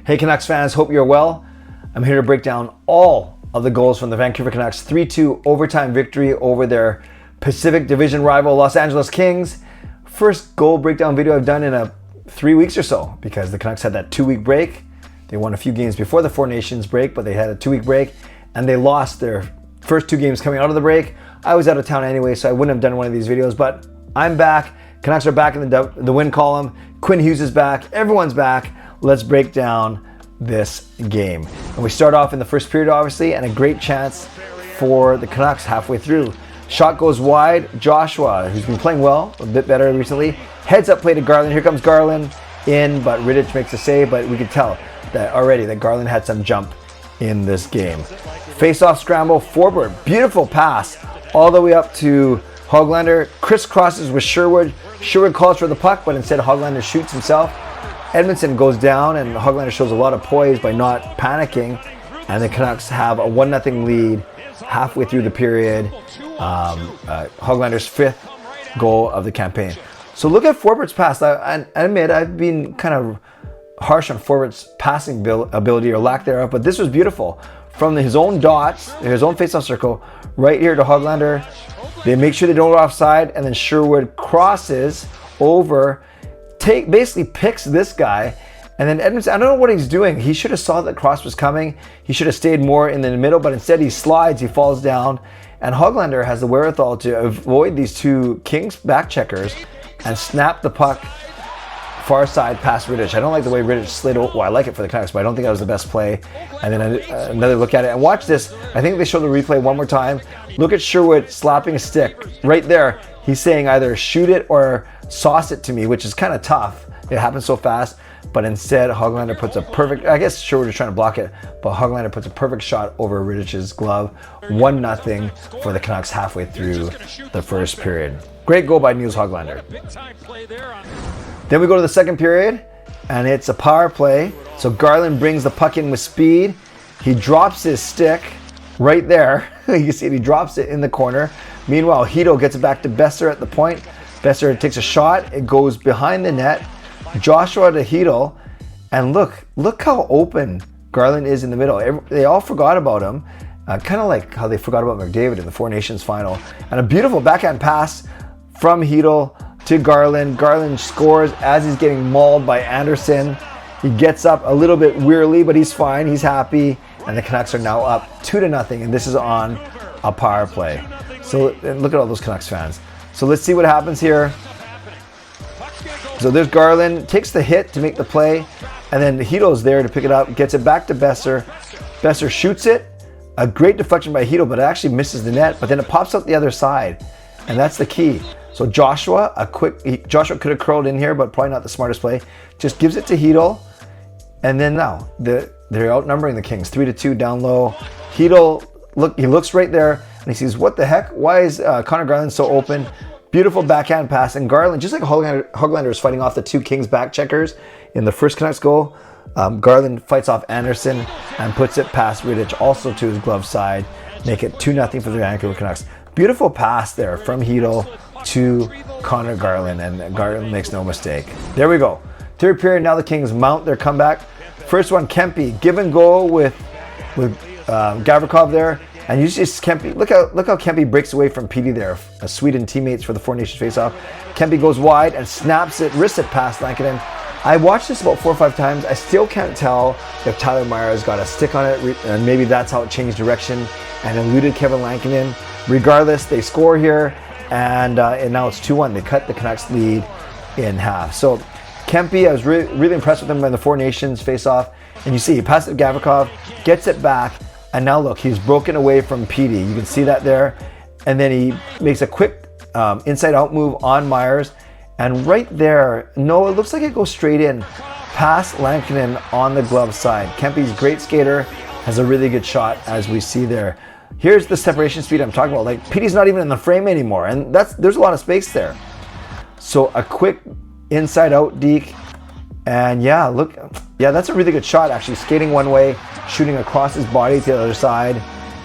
Hey Canucks fans, hope you're well. I'm here to break down all of the goals from the Vancouver Canucks 3-2 overtime victory over their Pacific Division rival Los Angeles Kings. First goal breakdown video I've done in 3 weeks or so, because the Canucks had that 2-week break. They won a few games before the Four Nations break, but they had a 2-week break and they lost their first 2 games coming out of the break. I was out of town anyway, so I wouldn't have done one of these videos, but I'm back. Canucks are back in the win column. Quinn Hughes is back. Everyone's back. Let's break down this game. And we start off in the first period, obviously, and a great chance for the Canucks halfway through. Shot goes wide. Joshua, who's been playing well, a bit better recently, heads up play to Garland. Here comes Garland in, but Rittich makes a save, but we could tell that already that Garland had some jump in this game. Face-off scramble, forward, beautiful pass all the way up to Hoglander. Crisscrosses with Sherwood. Sherwood calls for the puck, but instead Hoglander shoots himself. Edmondson goes down, and Hoglander shows a lot of poise by not panicking, and the Canucks have a 1-0 lead halfway through the period. Hoglander's 5th goal of the campaign. So look at Forbort's pass. I admit I've been kind of harsh on Forbort's passing ability or lack thereof, but this was beautiful. From his own dots, his own face-off circle, right here to Hoglander. They make sure they don't go offside, and then Sherwood crosses over, basically picks this guy, and then Edmondson, I don't know what he's doing. He should have saw that cross was coming. He should have stayed more in the middle, but instead he slides, he falls down, and Hoglander has the wherewithal to avoid these 2 Kings back checkers and snap the puck far side past Rittich. I don't like the way Rittich slid over. Well, I like it for the Canucks, but I don't think that was the best play. And then another look at it. And watch this. I think they show the replay one more time. Look at Sherwood slapping a stick. Right there, he's saying either shoot it or sauce it to me, which is kind of tough. It happens so fast. But instead, Hoglander puts a perfect, I guess Sherwood is trying to block it, but Hoglander puts a perfect shot over Rittich's glove. 1-0 for the Canucks halfway through the first period. Great goal by Nils Hoglander. Then we go to the second period, and it's a power play. So Garland brings the puck in with speed. He drops his stick right there. You can see it, he drops it in the corner. Meanwhile, Hito gets it back to Besser at the point. Besser takes a shot. It goes behind the net. Joshua to Hito. And look how open Garland is in the middle. They all forgot about him. Kind of like how they forgot about McDavid in the Four Nations final. And a beautiful backhand pass from Hito to Garland. Garland scores as he's getting mauled by Anderson. He gets up a little bit wearily, but he's fine. He's happy. And the Canucks are now up 2-0, and this is on a power play. So look at all those Canucks fans. So let's see what happens here. So there's Garland, takes the hit to make the play, and then Hito's there to pick it up, gets it back to Besser. Besser shoots it. A great deflection by Hito, but it actually misses the net, but then it pops out the other side. And that's the key. So Joshua, Joshua could have curled in here, but probably not the smartest play. Just gives it to Hito, and then now they're outnumbering the Kings, 3-2 down low. Hito, he looks right there, and he sees, what the heck? Why is Conor Garland so open? Beautiful backhand pass, and Garland, just like Hoglander is fighting off the 2 Kings back checkers in the first Canucks goal, Garland fights off Anderson and puts it past Rittich, also to his glove side, make it 2-0 for the Vancouver Canucks. Beautiful pass there from Hito to Conor Garland, and Garland makes no mistake. There we go. Third period, now the Kings mount their comeback. First one, Kempe, give and go with Gavrikov there. And you see Kempe, look how Kempe breaks away from Petey there, Sweden teammates for the Four Nations face-off. Kempe goes wide and snaps it, wrists it past Lankinen. I watched this about 4 or 5 times. I still can't tell if Tyler Myers got a stick on it, and maybe that's how it changed direction and eluded Kevin Lankinen. Regardless, they score here, and now it's 2-1. They cut the Canucks lead in half. So Kempe, I was really impressed with him in the Four Nations face-off. And you see, he passes it to Gavrikov, gets it back, and now look, he's broken away from Petey. You can see that there. And then he makes a quick inside-out move on Myers. And right there, no, it looks like it goes straight in, past Lankinen on the glove side. Kempe's great skater, has a really good shot, as we see there. Here's the separation speed I'm talking about. Like, Petey's not even in the frame anymore, and there's a lot of space there. So a quick inside-out deke. And yeah, look, yeah, that's a really good shot, actually. Skating one way, shooting across his body to the other side.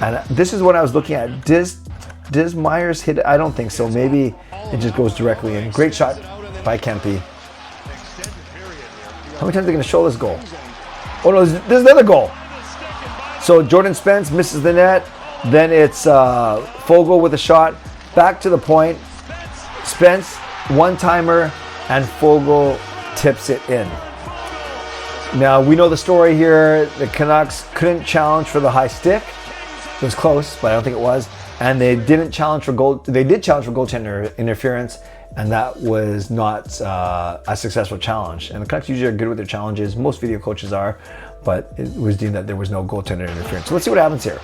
And this is what I was looking at. Does Myers hit it? I don't think so. Maybe it just goes directly in. Great shot by Kempe. How many times are they going to show this goal? Oh no, there's another goal. So Jordan Spence misses the net. Then it's Fogle with a shot. Back to the point. Spence, one-timer, and Fogle tips it in. Now, we know the story here. The Canucks couldn't challenge for the high stick. It was close, but I don't think it was. And they didn't challenge for goal. They did challenge for goaltender interference, and that was not a successful challenge. And the Canucks usually are good with their challenges. Most video coaches are, but it was deemed that there was no goaltender interference. So let's see what happens here.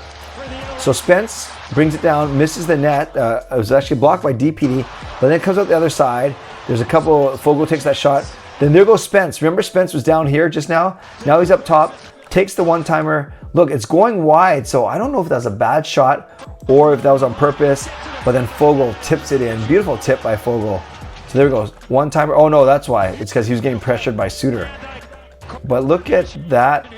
So Spence brings it down, misses the net. It was actually blocked by DPD, but then it comes out the other side. There's a couple. Fogle takes that shot. Then there goes Spence. Remember, Spence was down here just now. Now he's up top. Takes the one-timer. Look, it's going wide, so I don't know if that was a bad shot or if that was on purpose, but then Fogle tips it in. Beautiful tip by Fogle. So there it goes. One-timer. Oh, no, that's why. It's because he was getting pressured by Suter. But look at that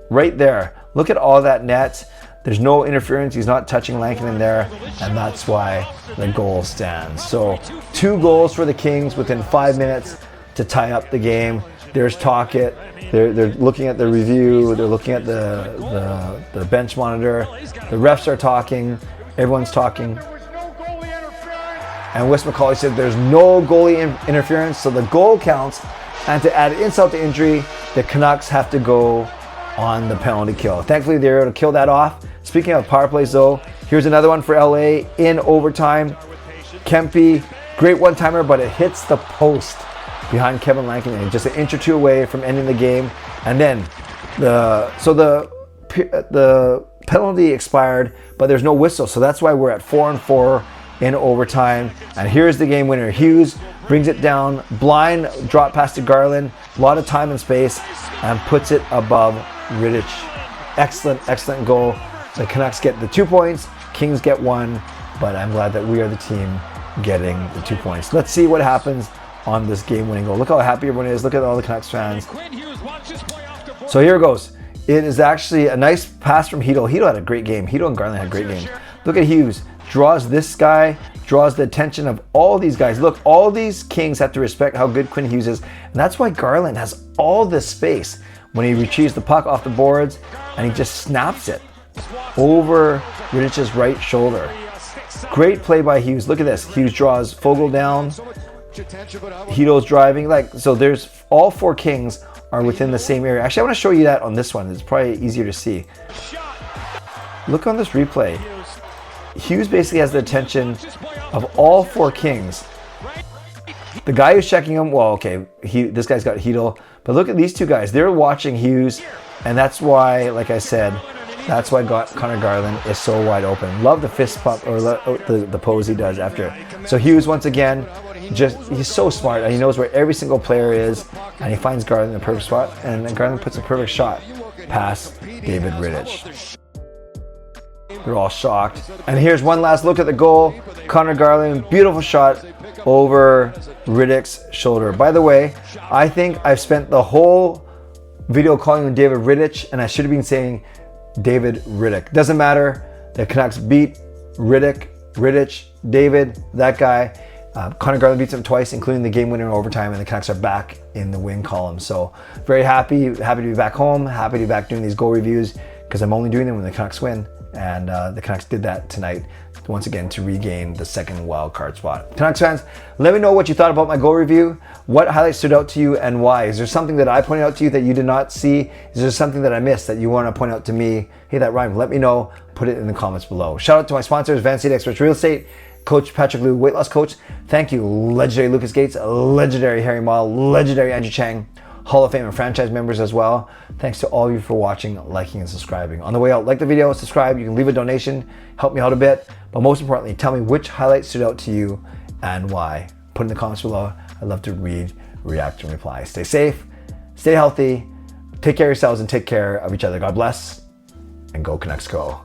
right there. Look at all that net. There's no interference. He's not touching Lankinen there, and that's why the goal stands. So 2 goals for the Kings within 5 minutes to tie up the game. There's Talkit. They're looking at the review. They're looking at the bench monitor. The refs are talking. Everyone's talking. And Wes McCauley said there's no goalie interference, so the goal counts. And to add insult to injury, the Canucks have to go on the penalty kill. Thankfully, they were able to kill that off. Speaking of power plays, though, here's another one for LA in overtime. Kempe, great one-timer, but it hits the post behind Kevin Lankinen, just an inch or two away from ending the game. And then the penalty expired, but there's no whistle, so that's why we're at 4-4 in overtime. And here's the game winner. Hughes brings it down, blind drop pass to Garland, a lot of time and space, and puts it above Rittich. Excellent goal. The Canucks get the 2 points, Kings get 1, but I'm glad that we are the team getting the 2 points. Let's see what happens on this game-winning goal. Look how happy everyone is. Look at all the Canucks fans. So here it goes. It is actually a nice pass from Hedl. Hedl had a great game. Hedl and Garland had great games. Look at Hughes. Draws this guy, draws the attention of all these guys. Look, all these Kings have to respect how good Quinn Hughes is. And that's why Garland has all this space when he retrieves the puck off the boards and he just snaps it over Rittich's right shoulder. Great play by Hughes. Look at this. Hughes draws Fogle down. Hedl's driving. So there's all 4 Kings are within the same area. Actually, I want to show you that on this one. It's probably easier to see. Look on this replay. Hughes basically has the attention of all 4 Kings. The guy who's checking him, well, okay, this guy's got Hedl, but look at these 2 guys. They're watching Hughes, and that's why, like I said, that's why Conor Garland is so wide open. Love the fist pump or the pose he does after. So Hughes, once again, he's so smart, and he knows where every single player is, and he finds Garland in the perfect spot, and Garland puts a perfect shot past David Rittich. They're all shocked. And here's one last look at the goal. Conor Garland, beautiful shot over Rittich's shoulder. By the way, I think I've spent the whole video calling him David Rittich, and I should have been saying David Rittich. Doesn't matter. The Canucks beat Rittich, David, that guy. Conor Garland beats him twice, including the game winner in overtime, and the Canucks are back in the win column. So very happy to be back home, happy to be back doing these goal reviews, because I'm only doing them when the Canucks win. And the Canucks did that tonight, once again, to regain the second wild card spot. Canucks fans, let me know what you thought about my goal review. What highlights stood out to you and why? Is there something that I pointed out to you that you did not see? Is there something that I missed that you want to point out to me? Hey, that rhymed. Let me know. Put it in the comments below. Shout out to my sponsors, Van City Experts Real Estate, Coach Patrick Liu, weight loss coach. Thank you, legendary Lucas Gates, legendary Harry Mall, legendary Andrew Chang, Hall of Fame and franchise members as well. Thanks to all of you for watching, liking, and subscribing. On the way out, like the video, subscribe. You can leave a donation, help me out a bit. But most importantly, tell me which highlights stood out to you and why. Put in the comments below. I'd love to read, react, and reply. Stay safe, stay healthy, take care of yourselves, and take care of each other. God bless, and go Canucks go.